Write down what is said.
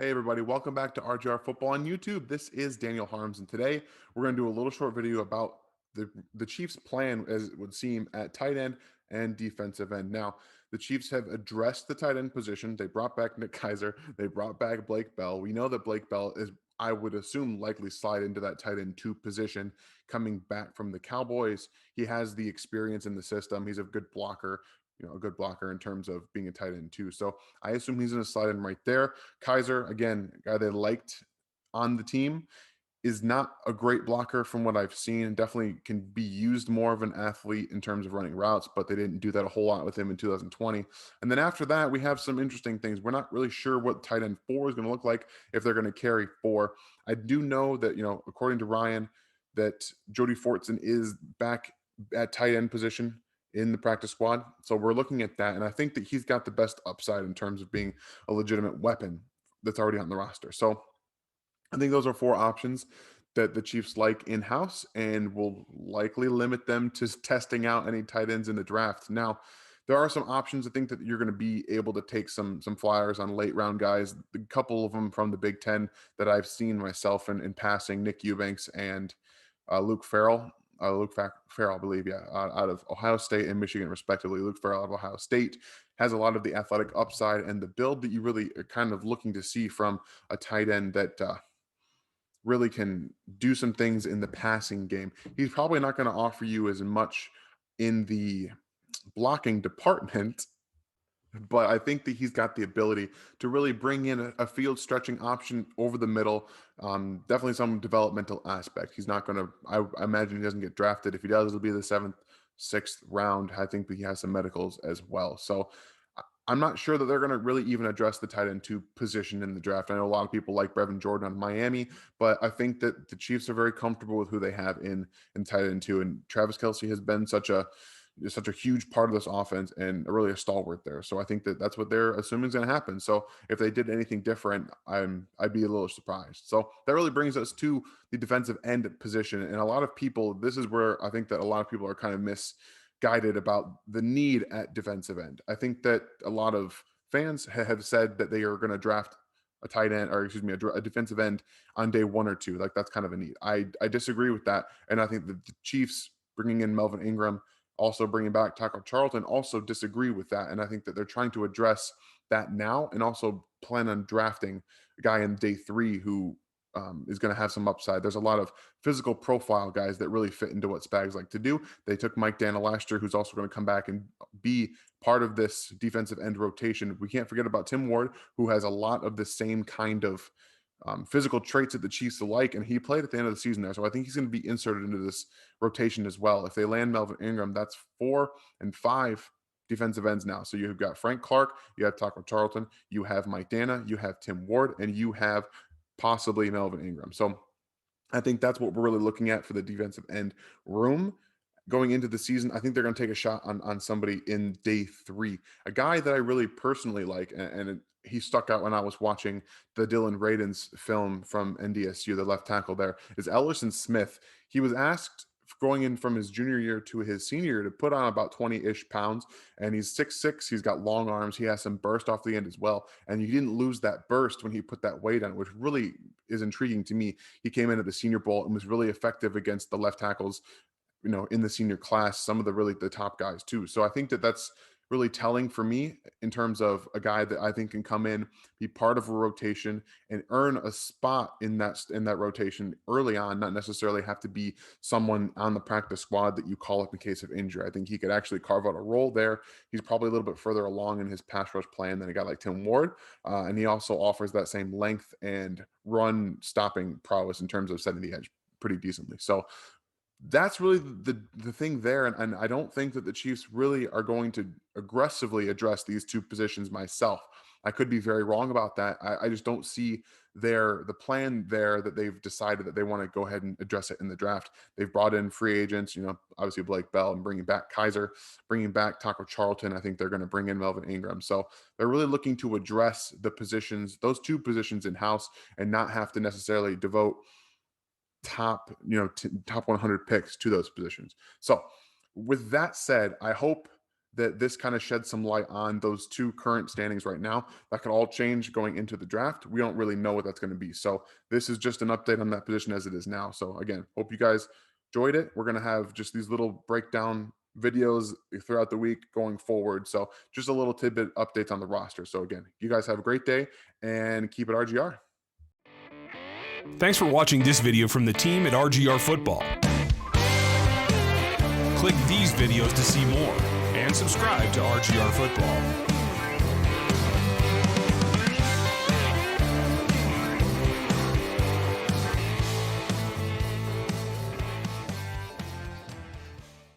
Hey everybody, welcome back to RGR Football on YouTube. This is Daniel Harms, and today we're going to do a little short video about the Chiefs' plan, as it would seem, at tight end and defensive end. Now, the Chiefs have addressed the tight end position. They brought back Nick Keiser. They brought back Blake Bell. We know that Blake Bell is, I would assume, likely slide into that tight end two position coming back from the Cowboys. He has the experience in the system. He's a good blocker. A good blocker in terms of being a tight end too. So I assume he's going to slide in right there. Keiser, again, a guy they liked on the team, is not a great blocker from what I've seen. Definitely can be used more of an athlete in terms of running routes, but they didn't do that a whole lot with him in 2020. And then after that, we have some interesting things. We're not really sure what tight end four is going to look like, if they're going to carry four. I do know that, according to Ryan, that Jody Fortson is back at tight end position in the practice squad. So we're looking at that. And I think that he's got the best upside in terms of being a legitimate weapon that's already on the roster. So I think those are four options that the Chiefs like in house and will likely limit them to testing out any tight ends in the draft. Now, there are some options. I think that you're going to be able to take some flyers on late round guys. A couple of them from the Big Ten that I've seen myself in passing: Nick Eubanks and Luke Farrell. Farrell, I believe, yeah, out of Ohio State and Michigan, respectively. Luke Farrell out of Ohio State has a lot of the athletic upside and the build that you really are kind of looking to see from a tight end that really can do some things in the passing game. He's probably not going to offer you as much in the blocking department, but I think that he's got the ability to really bring in a field stretching option over the middle. Definitely some developmental aspect. He's not going to, I imagine he doesn't get drafted. If he does, it'll be the seventh, sixth round. I think that he has some medicals as well. So I'm not sure that they're going to really even address the tight end two position in the draft. I know a lot of people like Brevin Jordan on Miami, but I think that the Chiefs are very comfortable with who they have in tight end two. And Travis Kelce has been such a huge part of this offense and really a stalwart there. So I think that that's what they're assuming is going to happen. So if they did anything different, I'd be a little surprised. So that really brings us to the defensive end position. And a lot of people, this is where I think that a lot of people are kind of misguided about the need at defensive end. I think that a lot of fans have said that they are going to draft a tight end, or excuse me, a defensive end on day one or two. Like, that's kind of a need. I disagree with that. And I think that the Chiefs bringing in Melvin Ingram, also bringing back Taco Charlton, also disagree with that. And I think that they're trying to address that now and also plan on drafting a guy in day three who is going to have some upside. There's a lot of physical profile guys that really fit into what Spags like to do. They took Mike Dana last year, who's also going to come back and be part of this defensive end rotation. We can't forget about Tim Ward, who has a lot of the same kind of physical traits that the Chiefs like, and he played at the end of the season there. So I think he's going to be inserted into this rotation as well. If they land Melvin Ingram, that's 4 and 5 defensive ends now. So you've got Frank Clark, you have Taco Charlton, you have Mike Dana, you have Tim Ward, and you have possibly Melvin Ingram. So I think that's what we're really looking at for the defensive end room going into the season. I think they're going to take a shot on somebody in day three. A guy that I really personally like, and he stuck out when I was watching the Dylan Radins film from NDSU, the left tackle there, is Ellerson Smith. He was asked going in from his junior year to his senior year to put on about 20-ish pounds, and he's 6'6". He's got long arms. He has some burst off the end as well, and he didn't lose that burst when he put that weight on, which really is intriguing to me. He came into the Senior Bowl and was really effective against the left tackles in the senior class, some of the top guys too. So I think that that's really telling for me in terms of a guy that I think can come in, be part of a rotation, and earn a spot in that rotation early on, not necessarily have to be someone on the practice squad that you call up in case of injury. I think he could actually carve out a role there. He's probably a little bit further along in his pass rush plan than a guy like Tim Ward, and he also offers that same length and run stopping prowess in terms of setting the edge pretty decently. So that's really the thing there. And I don't think that the Chiefs really are going to aggressively address these two positions myself. I could be very wrong about that. I just don't see the plan there that they've decided that they want to go ahead and address it in the draft. They've brought in free agents, obviously Blake Bell, and bringing back Keiser, bringing back Taco Charlton. I think they're going to bring in Melvin Ingram. So they're really looking to address those two positions in house and not have to necessarily devote top 100 picks to those positions. So with that said, I hope that this kind of sheds some light on those two current standings right now. That could all change going into the draft. We don't really know what that's going to be. So this is just an update on that position as it is now. So again, hope you guys enjoyed it. We're going to have just these little breakdown videos throughout the week going forward. So just a little tidbit updates on the roster. So again, you guys have a great day and keep it RGR. Thanks for watching this video from the team at RGR Football. Click these videos to see more and subscribe to RGR Football.